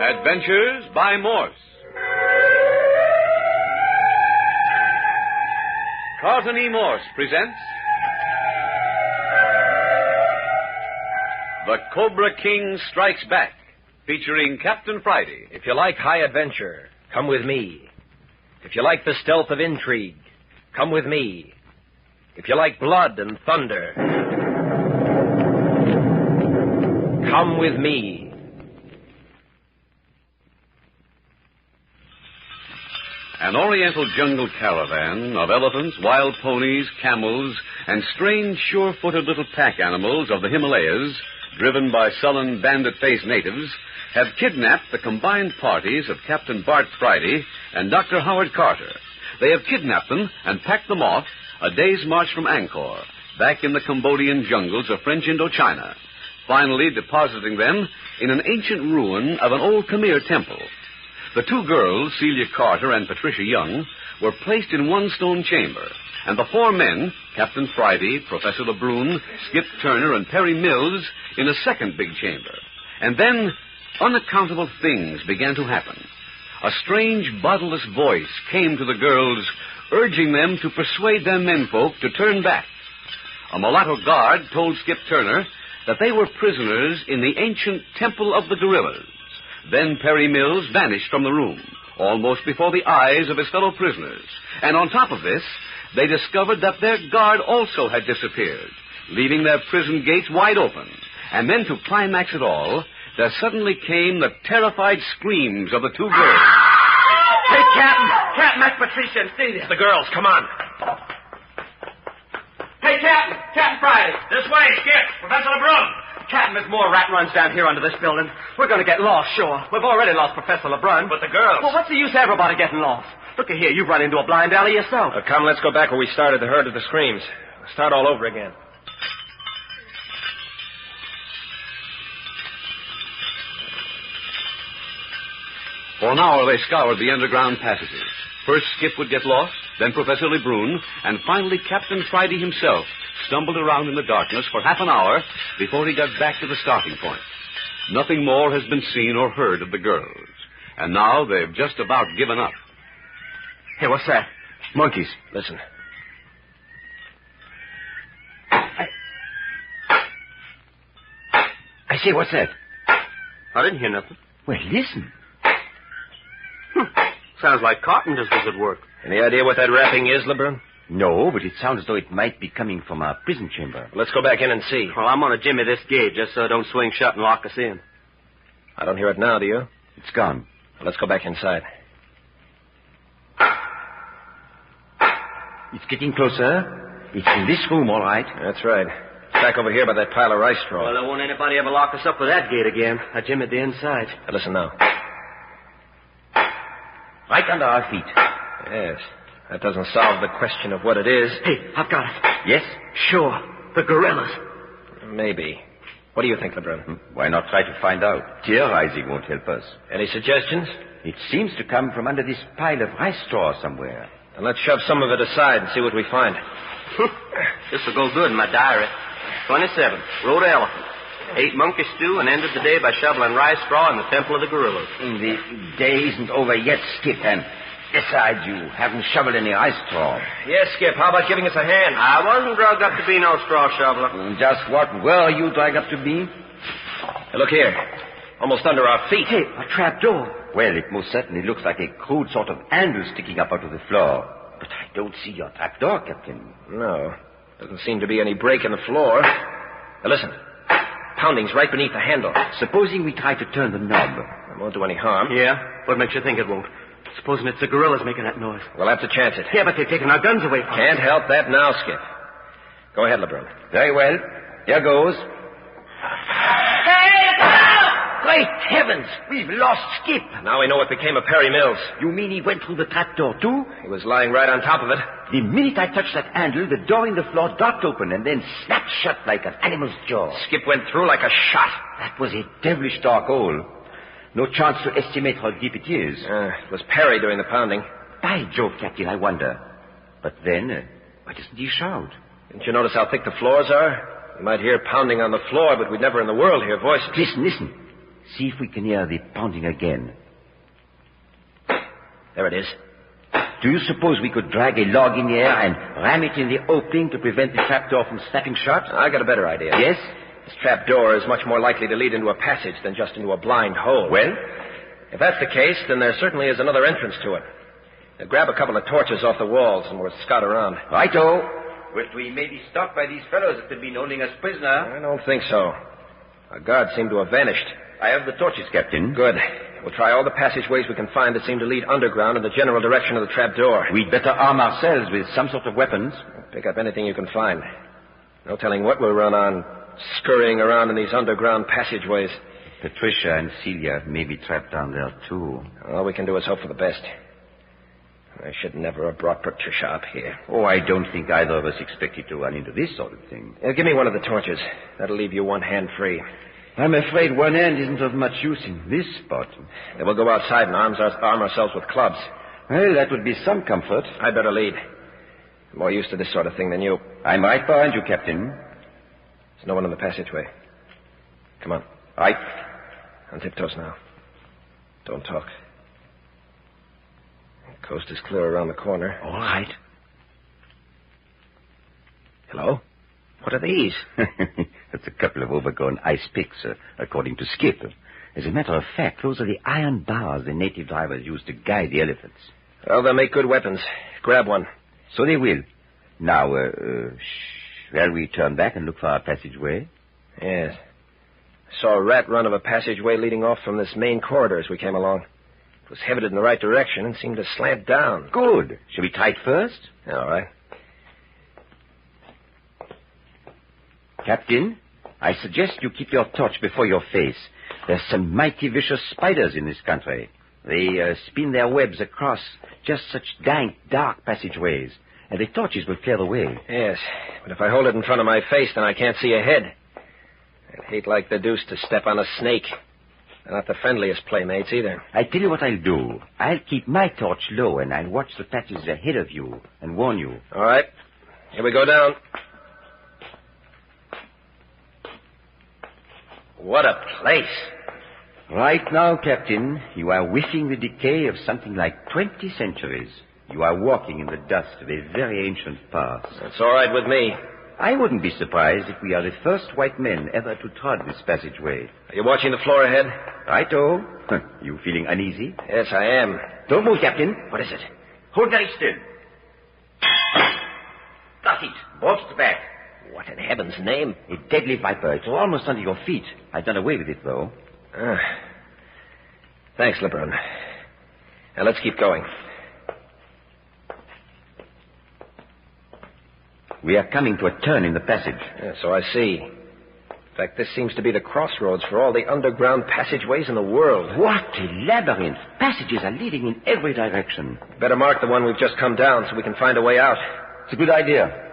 Adventures by Morse. Carlton E. Morse presents The Cobra King Strikes Back, featuring Captain Friday. If you like high adventure, come with me. If you like the stealth of intrigue, come with me. If you like blood and thunder, come with me. An oriental jungle caravan of elephants, wild ponies, camels, and strange, sure-footed little pack animals of the Himalayas, driven by sullen, bandit-faced natives, have kidnapped the combined parties of Captain Bart Friday and Dr. Howard Carter. They have kidnapped them and packed them off a day's march from Angkor, back in the Cambodian jungles of French Indochina, finally depositing them in an ancient ruin of an old Khmer temple. The two girls, Celia Carter and Patricia Young, were placed in one stone chamber, and the four men, Captain Friday, Professor Lebrun, Skip Turner, and Perry Mills, in a second big chamber. And then unaccountable things began to happen. A strange, bodiless voice came to the girls, urging them to persuade their menfolk to turn back. A mulatto guard told Skip Turner that they were prisoners in the ancient Temple of the Gorillas. Then Perry Mills vanished from the room, almost before the eyes of his fellow prisoners. And on top of this, they discovered that their guard also had disappeared, leaving their prison gates wide open. And then to climax it all, there suddenly came the terrified screams of the two girls. Hey, Captain, that's Patricia and Celia. The girls, come on. Hey, Captain Friday. This way, Skip. Professor Lebrun. Captain, there's more rat runs down here under this building. We're going to get lost, sure. We've already lost Professor Lebrun. But the girls. Well, what's the use of everybody getting lost? Look at here, you've run into a blind alley yourself. Come, let's go back where we started the herd of the screams. Start all over again. For an hour they scoured the underground passages. First Skip would get lost, then Professor Lebrun, and finally Captain Friday himself stumbled around in the darkness for half an hour before he got back to the starting point. Nothing more has been seen or heard of the girls, and now they've just about given up. Hey, what's that? Monkeys. Listen. I say, what's that? I didn't hear nothing. Well, listen. Sounds like carpenters was at work. Any idea what that rapping is, Lebrun? No, but it sounds as though it might be coming from our prison chamber. Let's go back in and see. Well, I'm going to jimmy this gate just so it don't swing shut and lock us in. I don't hear it now, do you? It's gone. Well, let's go back inside. It's getting closer. It's in this room, all right. That's right. Back over here by that pile of rice straw. Well, there won't anybody ever lock us up with that gate again. I jimmied the inside. Now, listen now. Right under our feet. Yes. That doesn't solve the question of what it is. Hey, I've got it. Yes? Sure. The gorillas. Maybe. What do you think, Lebrun? Why not try to find out? Theorizing won't help us. Any suggestions? It seems to come from under this pile of rice straw somewhere. Then let's shove some of it aside and see what we find. This will go good in my diary. 27. Rode an elephant. Ate monkey stew and ended the day by shoveling rice straw in the Temple of the Gorillas. The day isn't over yet, Skip, and besides, you haven't shoveled any rice straw. Yes, Skip. How about giving us a hand? I wasn't drugged up to be no straw shoveler. Just what were you dragged up to be? Hey, look here. Almost under our feet. Hey, a trap door. Well, it most certainly looks like a crude sort of handle sticking up out of the floor. But I don't see your trap door, Captain. No. Doesn't seem to be any break in the floor. Now, listen. Pounding's right beneath the handle. Supposing we try to turn the knob. It won't do any harm. Yeah? What makes you think it won't? Supposing it's the gorillas making that noise. We'll have to chance it. Yeah, but they're taking our guns away from us. Can't help that now, Skip. Go ahead, Lebrun. Very well. Here goes. Hey, Great heavens! We've lost Skip. Now we know what became of Perry Mills. You mean he went through the trapdoor, too? He was lying right on top of it. The minute I touched that handle, the door in the floor dropped open and then snapped shut like an animal's jaw. Skip went through like a shot. That was a devilish dark hole. No chance to estimate how deep it is. It was Perry doing the pounding. By Jove, Captain, I wonder. But then, why doesn't he shout? Didn't you notice how thick the floors are? We might hear pounding on the floor, but we'd never in the world hear voices. Listen. See if we can hear the pounding again. There it is. Do you suppose we could drag a log in the air and ram it in the opening to prevent the trapdoor from snapping shut? I got a better idea. Yes? This trap door is much more likely to lead into a passage than just into a blind hole. Well? If that's the case, then there certainly is another entrance to it. Now, grab a couple of torches off the walls and we'll scout around. Righto. But we may be stopped by these fellows that have been holding us prisoner. I don't think so. Our guards seem to have vanished. I have the torches, Captain. Good. We'll try all the passageways we can find that seem to lead underground in the general direction of the trap door. We'd better arm ourselves with some sort of weapons. Pick up anything you can find. No telling what we'll run on, scurrying around in these underground passageways. Patricia and Celia may be trapped down there, too. All we can do is hope for the best. I should never have brought Patricia up here. Oh, I don't think either of us expected to run into this sort of thing. Give me one of the torches. That'll leave you one hand free. I'm afraid one hand isn't of much use in this spot. Then we'll go outside and arm ourselves with clubs. Well, that would be some comfort. I'd better lead. I'm more used to this sort of thing than you. I'm right behind you, Captain. There's no one in the passageway. Come on. Right. On tiptoes now. Don't talk. The coast is clear around the corner. All right. Hello? What are these? That's a couple of overgrown ice picks, according to Skip. As a matter of fact, those are the iron bars the native drivers use to guide the elephants. Well, they'll make good weapons. Grab one. So they will. Now, shall we turn back and look for our passageway? Yes. I saw a rat run of a passageway leading off from this main corridor as we came along. It was headed in the right direction and seemed to slant down. Good. Shall we try it first? All right. Captain, I suggest you keep your torch before your face. There's some mighty vicious spiders in this country. They spin their webs across just such dank, dark passageways, and the torches will clear the way. Yes, but if I hold it in front of my face, then I can't see ahead. I'd hate like the deuce to step on a snake. They're not the friendliest playmates either. I tell you what I'll do. I'll keep my torch low, and I'll watch the patches ahead of you and warn you. All right. Here we go down. What a place. Right now, Captain, you are whiffing the decay of something like 20 centuries. You are walking in the dust of a very ancient past. That's all right with me. I wouldn't be surprised if we are the first white men ever to trod this passageway. Are you watching the floor ahead? Righto. You feeling uneasy? Yes, I am. Don't move, Captain. What is it? Hold very still. Got it. Bolted back. What in heaven's name? A deadly viper. It's almost under your feet. I've done away with it, though. Thanks, LeBron. Now, let's keep going. We are coming to a turn in the passage. Yeah, so I see. In fact, this seems to be the crossroads for all the underground passageways in the world. What a labyrinth. Passages are leading in every direction. Better mark the one we've just come down so we can find a way out. It's a good idea.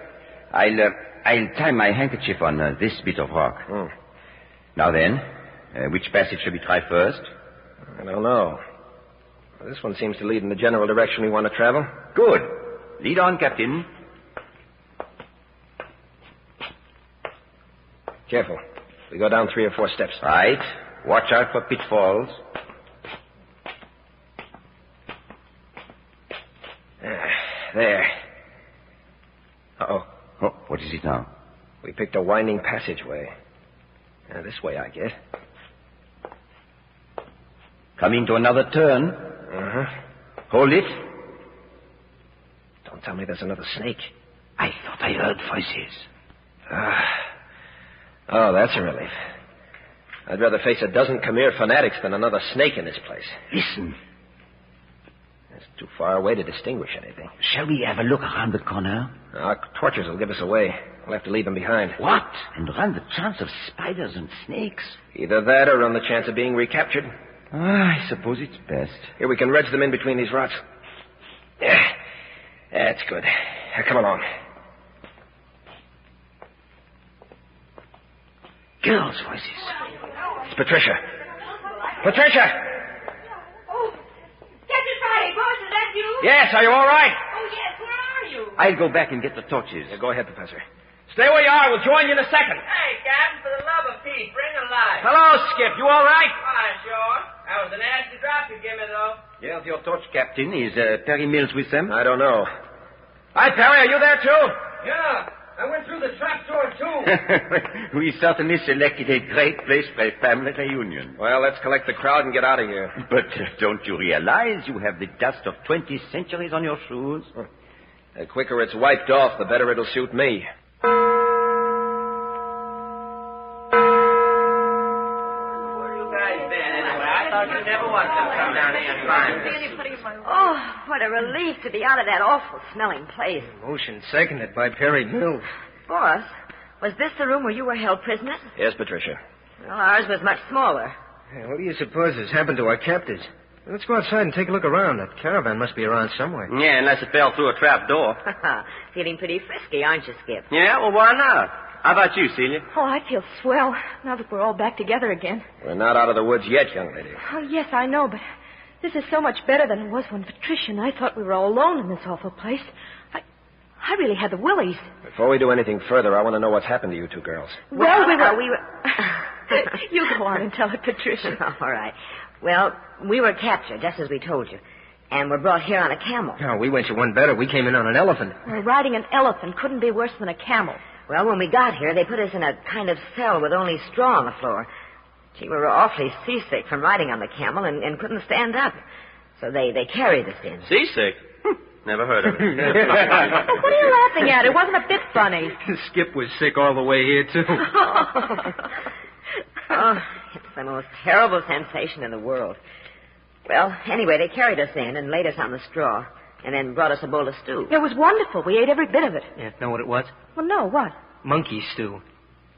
I'll tie my handkerchief on this bit of rock. Now then, which passage shall we try first? I don't know. This one seems to lead in the general direction we want to travel. Good. Lead on, Captain. Careful. We go down 3 or 4 steps. Right. Watch out for pitfalls. There. Uh-oh. Oh, what is it now? We picked a winding passageway. This way, I guess. Coming to another turn. Hold it. Don't tell me there's another snake. I thought I heard voices. Oh, that's a relief. I'd rather face a dozen Khmer fanatics than another snake in this place. Listen. It's too far away to distinguish anything. Shall we have a look around the corner? Our torches will give us away. We'll have to leave them behind. What? And run the chance of spiders and snakes? Either that or run the chance of being recaptured. I suppose it's best. Here, we can wedge them in between these rocks. Yeah, that's good. Now, come along. Girls' voices. It's Patricia. Patricia! Oh, Captain Fri Aug, is that you? Yes, are you all right? Oh, yes, where are you? I'll go back and get the torches. Yeah, go ahead, Professor. Stay where you are. We'll join you in a second. Hey, Captain, for the love of Pete, Chief. Bring her alive. Hello, Skip. You all right? Why, sure. That was a nasty drop you gave me, though. You have your torch, Captain. Is Perry Mills with them? I don't know. Hi, Perry. Are you there, too? Yeah. I went through the trap door, too. We certainly selected a great place for a family reunion. Well, let's collect the crowd and get out of here. But don't you realize you have the dust of 20 centuries on your shoes? The quicker it's wiped off, the better it'll suit me. You never want to come down here and find us. Oh, what a relief to be out of that awful smelling place. Motion seconded by Perry Mills. Boss, was this the room where you were held prisoner? Yes, Patricia. Well, ours was much smaller. Hey, what do you suppose has happened to our captives? Let's go outside and take a look around. That caravan must be around somewhere. Yeah, unless it fell through a trap door. Feeling pretty frisky, aren't you, Skip? Yeah, well, why not? How about you, Celia? Oh, I feel swell now that we're all back together again. We're not out of the woods yet, young lady. Oh, yes, I know, but this is so much better than it was when Patricia and I thought we were all alone in this awful place. I really had the willies. Before we do anything further, I want to know what's happened to you two girls. Well, we were... we were... You go on and tell it, Patricia. All right. Well, we were captured, just as we told you. And were brought here on a camel. No, we went you one better. We came in on an elephant. Well, riding an elephant couldn't be worse than a camel. Well, when we got here, they put us in a kind of cell with only straw on the floor. Gee, we were awfully seasick from riding on the camel and couldn't stand up. So they carried us in. Seasick? Never heard of it. Oh, what are you laughing at? It wasn't a bit funny. Skip was sick all the way here, too. Oh, it's the most terrible sensation in the world. Well, anyway, they carried us in and laid us on the straw and then brought us a bowl of stew. It was wonderful. We ate every bit of it. Yeah, know what it was? Well, no, what? Monkey stew.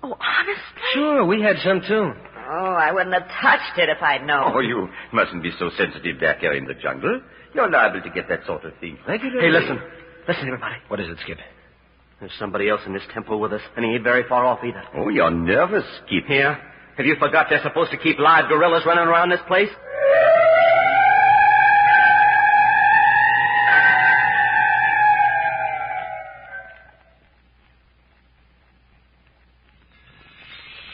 Oh, honestly? Sure, we had some, too. Oh, I wouldn't have touched it if I'd known. Oh, you mustn't be so sensitive back here in the jungle. You're liable to get that sort of thing regularly. Hey, listen. Listen, everybody. What is it, Skip? There's somebody else in this temple with us, and he ain't very far off either. Oh, you're nervous, Skip. Here? Have you forgot they're supposed to keep live gorillas running around this place?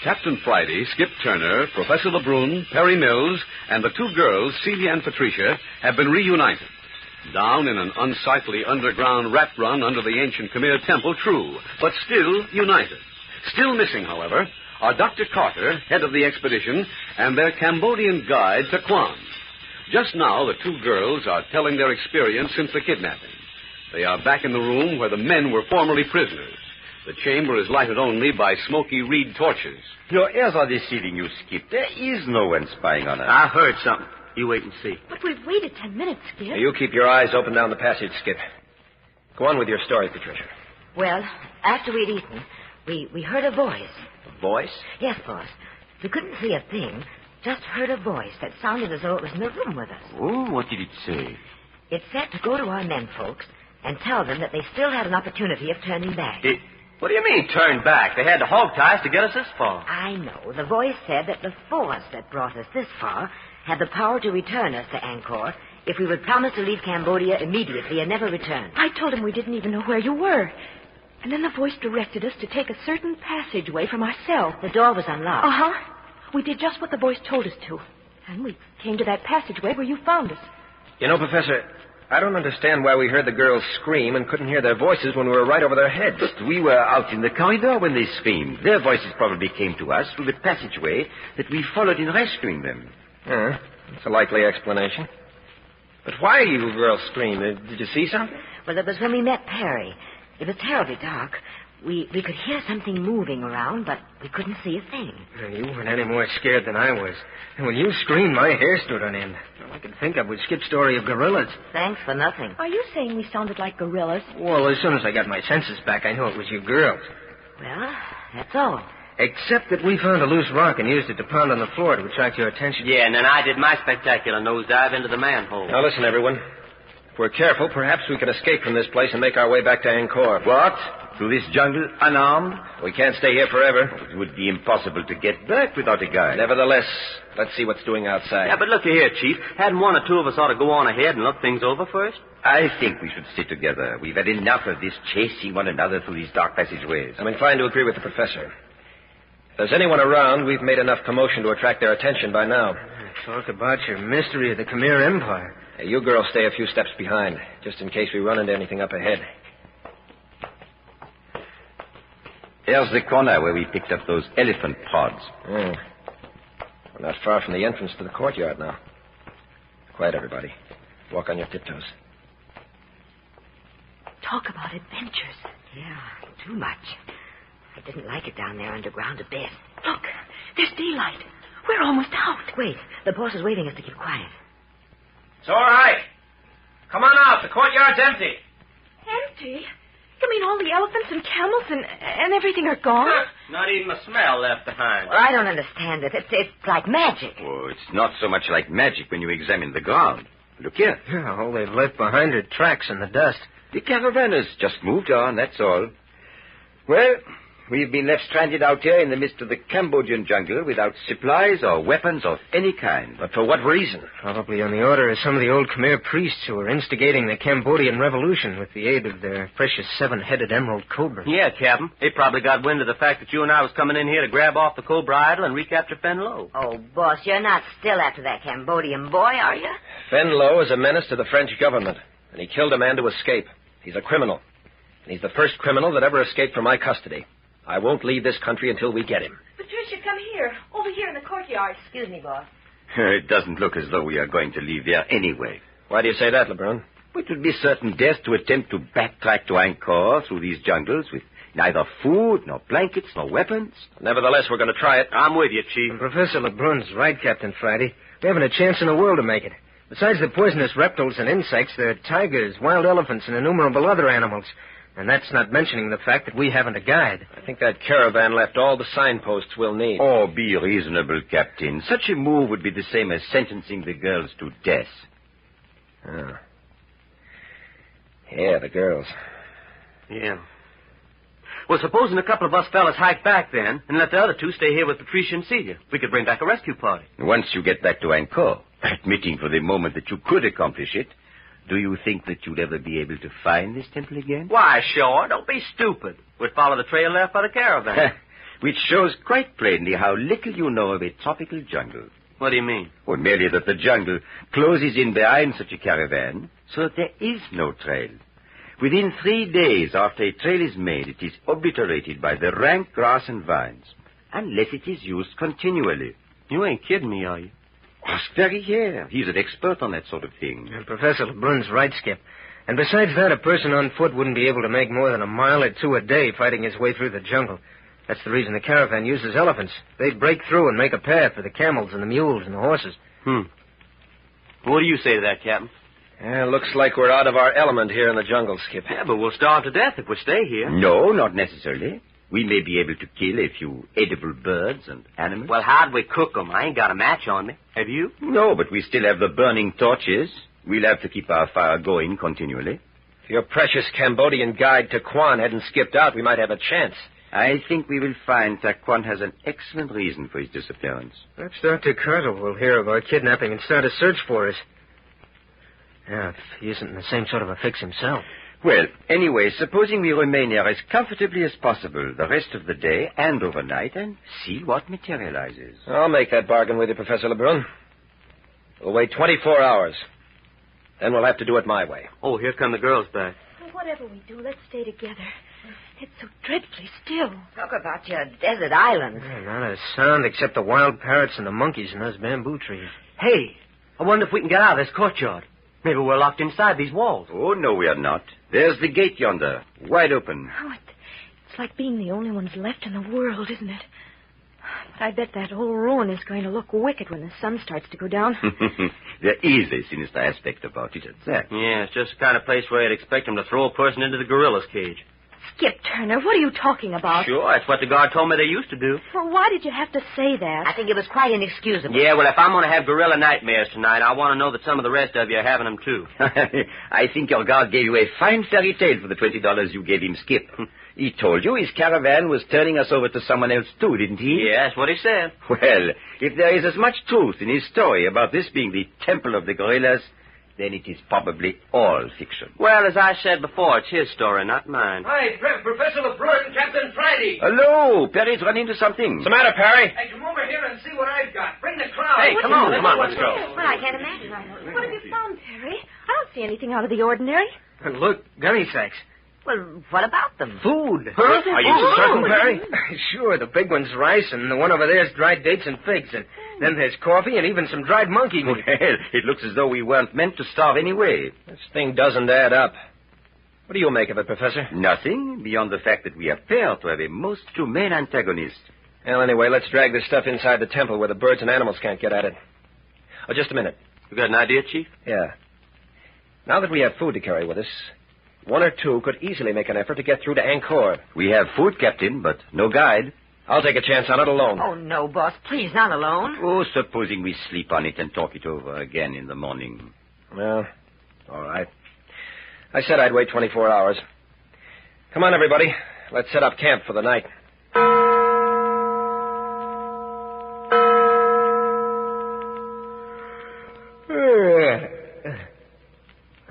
Captain Friday, Skip Turner, Professor LeBrun, Perry Mills, and the two girls, Celia and Patricia, have been reunited. Down in an unsightly underground rat run under the ancient Khmer temple, true, but still united. Still missing, however, are Dr. Carter, head of the expedition, and their Cambodian guide, Taquan. Just now, the two girls are telling their experience since the kidnapping. They are back in the room where the men were formerly prisoners. The chamber is lighted only by smoky reed torches. Your ears are deceiving you, Skip. There is no one spying on us. I heard something. You wait and see. But we've waited 10 minutes, Skip. Now, you keep your eyes open down the passage, Skip. Go on with your story, Patricia. Well, after we'd eaten, we heard a voice. A voice? Yes, boss. We couldn't see a thing, just heard a voice that sounded as though it was in the room with us. Oh, what did it say? It said to go to our men folks and tell them that they still had an opportunity of turning back. What do you mean, turn back? They had to hog tie us to get us this far. I know. The voice said that the force that brought us this far had the power to return us to Angkor if we would promise to leave Cambodia immediately and never return. I told him we didn't even know where you were. And then the voice directed us to take a certain passageway from our cell. The door was unlocked. Uh-huh. We did just what the voice told us to. And we came to that passageway where you found us. You know, Professor, I don't understand why we heard the girls scream and couldn't hear their voices when we were right over their heads. But we were out in the corridor when they screamed. Their voices probably came to us through the passageway that we followed in rescuing them. That's a likely explanation. But why you girls screamed? Did you see something? Well, it was when we met Perry. It was terribly dark. We could hear something moving around, but we couldn't see a thing. You weren't any more scared than I was. And when you screamed, my hair stood on end. All I could think of was Skip's story of gorillas. Thanks for nothing. Are you saying we sounded like gorillas? Well, as soon as I got my senses back, I knew it was you girls. Well, that's all. Except that we found a loose rock and used it to pound on the floor to attract your attention. Yeah, and then I did my spectacular nosedive into the manhole. Now, listen, everyone. If we're careful, perhaps we can escape from this place and make our way back to Angkor. What? Through this jungle, unarmed? We can't stay here forever. It would be impossible to get back without a guide. Nevertheless, let's see what's doing outside. Yeah, but look here, Chief. Hadn't one or two of us ought to go on ahead and look things over first? I think we should sit together. We've had enough of this chasing one another through these dark passageways. I'm inclined to agree with the professor. there's anyone around, we've made enough commotion to attract their attention by now. Talk about your mystery of the Khmer Empire. Hey, you girls stay a few steps behind, just in case we run into anything up ahead. Here's the corner where we picked up those elephant prods. We're not far from the entrance to the courtyard now. Quiet, everybody. Walk on your tiptoes. Talk about adventures. Yeah, too much. I didn't like it down there underground a bit. Look, there's daylight. We're almost out. Wait, the boss is waving us to keep quiet. It's all right. Come on out. The courtyard's empty. Empty? You mean all the elephants and camels and everything are gone? Not even a smell left behind. Well, I don't understand it. It's like magic. Oh, it's not so much like magic when you examine the ground. Look here. Yeah, all they've left behind are tracks in the dust. The caravan has just moved on, that's all. Well, we've been left stranded out here in the midst of the Cambodian jungle without supplies or weapons of any kind. But for what reason? Probably on the order of some of the old Khmer priests who were instigating the Cambodian Revolution with the aid of their precious seven-headed emerald cobra. Yeah, Captain. They probably got wind of the fact that you and I was coming in here to grab off the Cobra idol and recapture Fenlo. Oh, boss, you're not still after that Cambodian boy, are you? Fenlo is a menace to the French government, and he killed a man to escape. He's a criminal. And he's the first criminal that ever escaped from my custody. I won't leave this country until we get him. Patricia, come here. Over here in the courtyard. Excuse me, boss. It doesn't look as though we are going to leave here anyway. Why do you say that, LeBrun? It would be certain death to attempt to backtrack to Angkor through these jungles with neither food, nor blankets, nor weapons. Nevertheless, we're going to try it. I'm with you, Chief. And Professor LeBrun's right, Captain Friday. We haven't a chance in the world to make it. Besides the poisonous reptiles and insects, there are tigers, wild elephants, and innumerable other animals. And that's not mentioning the fact that we haven't a guide. I think that caravan left all the signposts we'll need. Oh, be reasonable, Captain. Such a move would be the same as sentencing the girls to death. Ah. Yeah, the girls. Yeah. Well, supposing a couple of us fellas hike back then and let the other two stay here with Patricia and Celia, we could bring back a rescue party. Once you get back to Angkor, admitting for the moment that you could accomplish it, do you think that you'd ever be able to find this temple again? Why, sure. Don't be stupid. We'd follow the trail left by the caravan. Which shows quite plainly how little you know of a tropical jungle. What do you mean? Well, merely that the jungle closes in behind such a caravan so that there is no trail. Within 3 days after a trail is made, it is obliterated by the rank grass and vines, unless it is used continually. You ain't kidding me, are you? Ask Ferry here. He's an expert on that sort of thing. And Professor LeBrun's right, Skip. And besides that, a person on foot wouldn't be able to make more than a mile or two a day fighting his way through the jungle. That's the reason the caravan uses elephants. They'd break through and make a path for the camels and the mules and the horses. What do you say to that, Captain? Yeah, looks like we're out of our element here in the jungle, Skip. Yeah, but we'll starve to death if we stay here. No, not necessarily. We may be able to kill a few edible birds and animals. Well, how'd we cook them? I ain't got a match on me. Have you? No, but we still have the burning torches. We'll have to keep our fire going continually. If your precious Cambodian guide, Taquan, hadn't skipped out, we might have a chance. I think we will find Taquan has an excellent reason for his disappearance. Perhaps Dr. Cartable will hear of our kidnapping and start a search for us. Yeah, if he isn't in the same sort of a fix himself. Well, anyway, supposing we remain here as comfortably as possible the rest of the day and overnight and see what materializes. I'll make that bargain with you, Professor LeBrun. We'll wait 24 hours. Then we'll have to do it my way. Oh, here come the girls back. Well, whatever we do, let's stay together. It's so dreadfully still. Talk about your desert island. Yeah, not a sound except the wild parrots and the monkeys in those bamboo trees. Hey, I wonder if we can get out of this courtyard. Maybe we're locked inside these walls. Oh, no, we are not. There's the gate yonder, wide open. Oh, it's like being the only ones left in the world, isn't it? But I bet that whole ruin is going to look wicked when the sun starts to go down. There is a sinister aspect about it at that. Yeah, it's just the kind of place where you'd expect them to throw a person into the gorilla's cage. Skip Turner, what are you talking about? Sure, that's what the guard told me they used to do. Well, why did you have to say that? I think it was quite inexcusable. Yeah, well, if I'm going to have gorilla nightmares tonight, I want to know that some of the rest of you are having them, too. I think your guard gave you a fine fairy tale for the $20 you gave him, Skip. He told you his caravan was turning us over to someone else, too, didn't he? Yeah, that's what he said. Well, if there is as much truth in his story about this being the temple of the gorillas, Then it is probably all fiction. Well, as I said before, it's his story, not mine. Hi, Professor LeBrun, Captain Friday. Hello! Perry's run into something. What's the matter, Perry? Hey, come over here and see what I've got. Bring the crowd. Hey, come on, let's go. Well, I can't imagine. What have you found, Perry? I don't see anything out of the ordinary. And look, gunny sacks. Well, what about them? Food. Huh? Are you certain, Perry? Sure, the big one's rice, and the one over there's dried dates and figs, and then there's coffee and even some dried monkey meat. Well, it looks as though we weren't meant to starve anyway. This thing doesn't add up. What do you make of it, Professor? Nothing beyond the fact that we appear to have a most humane antagonist. Well, anyway, let's drag this stuff inside the temple where the birds and animals can't get at it. Oh, just a minute. You got an idea, Chief? Yeah. Now that we have food to carry with us, one or two could easily make an effort to get through to Angkor. We have food, Captain, but no guide. I'll take a chance on it alone. Oh, no, boss. Please, not alone. Oh, supposing we sleep on it and talk it over again in the morning. Well, all right. I said I'd wait 24 hours. Come on, everybody. Let's set up camp for the night.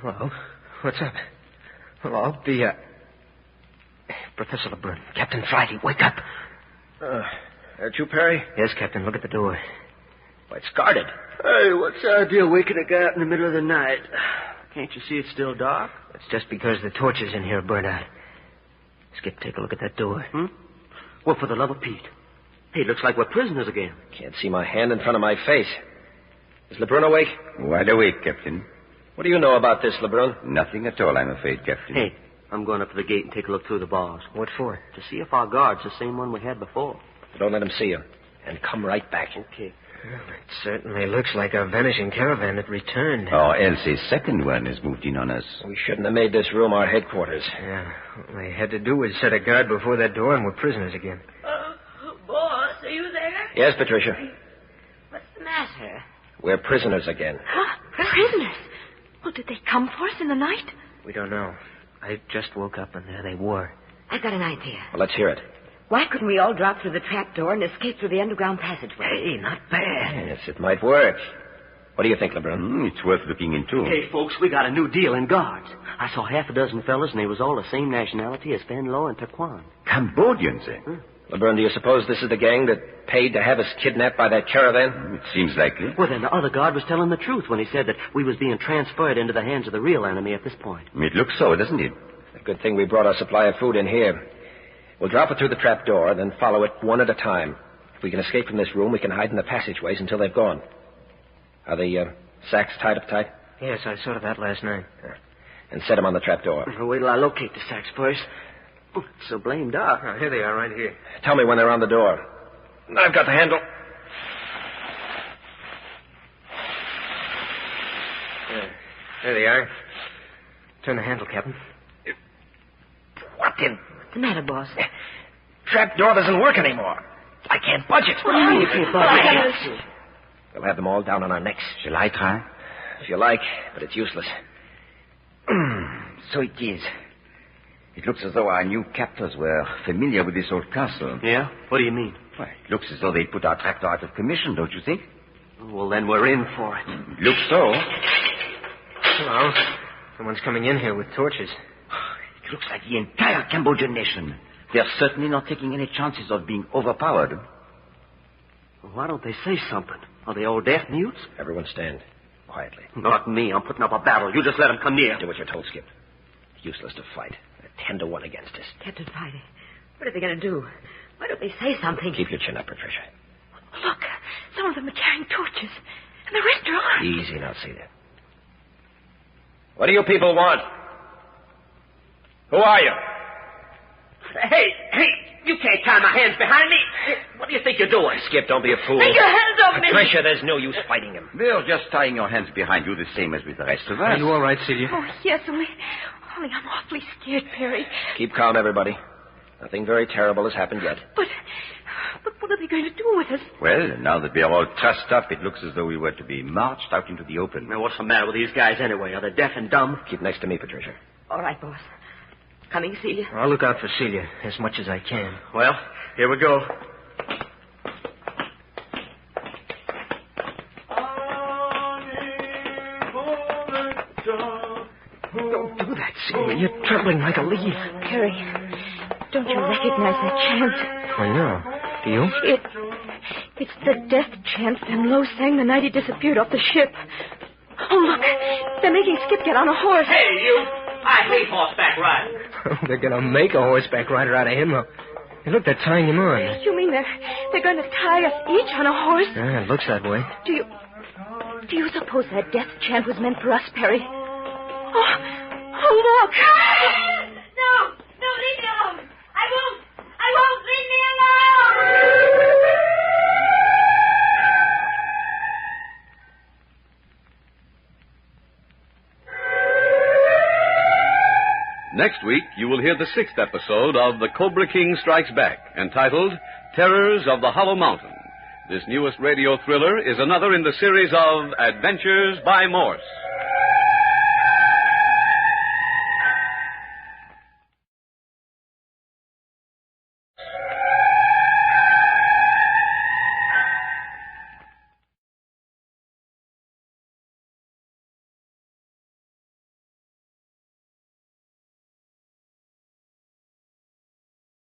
Hello. What's up? Hello, Professor LeBrun. Captain Friday, wake up. That you, Perry? Yes, Captain, look at the door. Well, it's guarded. Hey, what's the idea waking a guy up in the middle of the night? Can't you see it's still dark? It's just because the torches in here burned out. Skip, take a look at that door. Well, for the love of Pete. Hey, looks like we're prisoners again. Can't see my hand in front of my face. Is LeBrun awake? Wide awake, Captain. What do you know about this, LeBrun? Nothing at all, I'm afraid, Captain. Hey, I'm going up to the gate and take a look through the bars. What for? To see if our guard's the same one we had before. Don't let him see you. And come right back. Okay. Well, it certainly looks like our vanishing caravan had returned. Or else a second one has moved in on us. We shouldn't have made this room our headquarters. Yeah, all they had to do was set a guard before that door and we're prisoners again. Boss, are you there? Yes, Patricia. What's the matter? We're prisoners again. Huh? Prisoners? Well, did they come for us in the night? We don't know. I just woke up and there they were. I've got an idea. Well, let's hear it. Why couldn't we all drop through the trap door and escape through the underground passageway? Hey, not bad. Yes, it might work. What do you think, LeBrun? It's worth looking into. Hey, folks, we got a new deal in guards. I saw half a dozen fellas, and they was all the same nationality as Venlo and Taquan. Cambodians, eh? LeBrun, do you suppose this is the gang that paid to have us kidnapped by that caravan? It seems likely. Well, then the other guard was telling the truth when he said that we was being transferred into the hands of the real enemy at this point. It looks so, doesn't it? A good thing we brought our supply of food in here. We'll drop it through the trap door, then follow it one at a time. If we can escape from this room, we can hide in the passageways until they've gone. Are the sacks tied up tight? Yes, I saw that last night. And set them on the trap door. Well, wait till I locate the sacks first. Oh, it's so blamed dark. Oh, here they are, right here. Tell me when they're on the door. I've got the handle. There they are. Turn the handle, Captain. What in? What's the matter, boss? Trap door doesn't work anymore. I can't budge it. What do you mean you can't budge it? We'll have them all down on our necks. Shall I try? If you like, but it's useless. So it is. It looks as though our new captors were familiar with this old castle. Yeah? What do you mean? Why, it looks as though they put our trapdoor out of commission, don't you think? Well, then we're in for it. It looks so. Hello. Someone's coming in here with torches. It looks like the entire Cambodian nation. They're certainly not taking any chances of being overpowered. Well, why don't they say something? Are they all deaf mutes? Everyone stand quietly. Not me. I'm putting up a battle. You just let them come near. Do what you're told, Skip. Useless to fight. They're 10-1 against us. Captain Friday, what are they going to do? Why don't they say something? Keep your chin up, Patricia. Look, some of them are carrying torches, and the rest are armed. Easy now, Celia. What do you people want? Who are you? Hey, you can't tie my hands behind me. What do you think you're doing? Skip, don't be a fool. Take your hands off me! Patricia, there's no use fighting him. They're just tying your hands behind you the same as with the rest of us. Are you all right, Celia? Oh, yes, only I'm awfully scared, Perry. Keep calm, everybody. Nothing very terrible has happened yet. But what are they going to do with us? Well, now that we're all trussed up, it looks as though we were to be marched out into the open. Now, what's the matter with these guys anyway? Are they deaf and dumb? Keep next to me, Patricia. All right, boss. Coming, Celia. I'll look out for Celia as much as I can. Well, here we go. Don't do that, Celia. You're trembling like a leaf. Perry, don't you recognize that chant? Why, no. Do you? It's the death chant Sam Lowe sang the night he disappeared off the ship. Oh, look. They're making Skip get on a horse. Hey, you! I hate horseback riding. They're going to make a horseback rider out of him. Hey, look, they're tying him on. You mean they're going to tie us each on a horse? Yeah, it looks that way. Do you suppose that death chant was meant for us, Perry? Oh, look! No, leave me alone. I won't, leave me alone! Next week, you will hear the 6th episode of The Cobra King Strikes Back, entitled Terrors of the Hollow Mountain. This newest radio thriller is another in the series of Adventures by Morse.